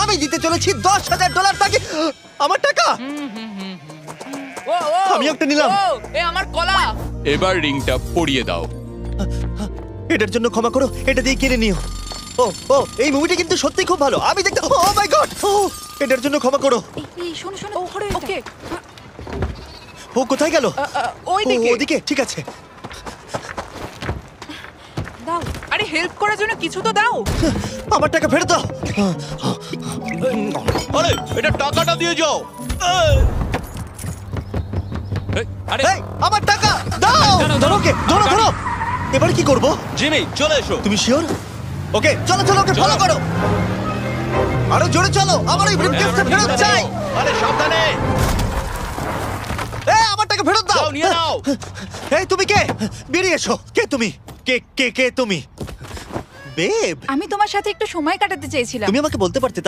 আমি দিতে চলেছি $10,000 তাকে। আমার টাকা। ও ও আমি একটা নিলাম। ও এ আমার কলা। এবার রিংটা পরিয়ে দাও। এটার জন্য ক্ষমা করো, এটা দিয়ে কিনে নিও। ও ও এই মুভিটা কিন্তু সত্যি খুব ভালো। আমি দেখতে, ও মাই গড, এটার জন্য ক্ষমা করো। এই শোনো শোনো ওকে ও কোথায় গেল? ওই ও, দিকে। ওদিকে, ঠিক আছে। দাও। আরে হেল্প করার জন্য কিছু তো দাও। আমার টাকা ফেরত দাও। আরে এটা টাকাটা দিয়ে যাও। আরে এই, আমার টাকা দাও। ধরো ওকে, ধরো ধরো। এবার কি করব? জিমি চলে এসো। তুমি শিওর? ওকে, চলো চলো, ওকে ফলো করো। আরো জোরে চলো, আমার এই ব্রিফকেসটা ফেরত চাই। আরে সাবধানে। এই, আমার টাকা ফেরত দাও। যাও নিয়ে নাও। এই, তুমি কে? বেরিয়ে এসো। কে তুমি? কে কে কে তুমি? বেব, আমি তোমার সাথে একটু সময় কাটাতে চেয়েছিলাম। তুমি আমাকে বলতে পারতে তাহলে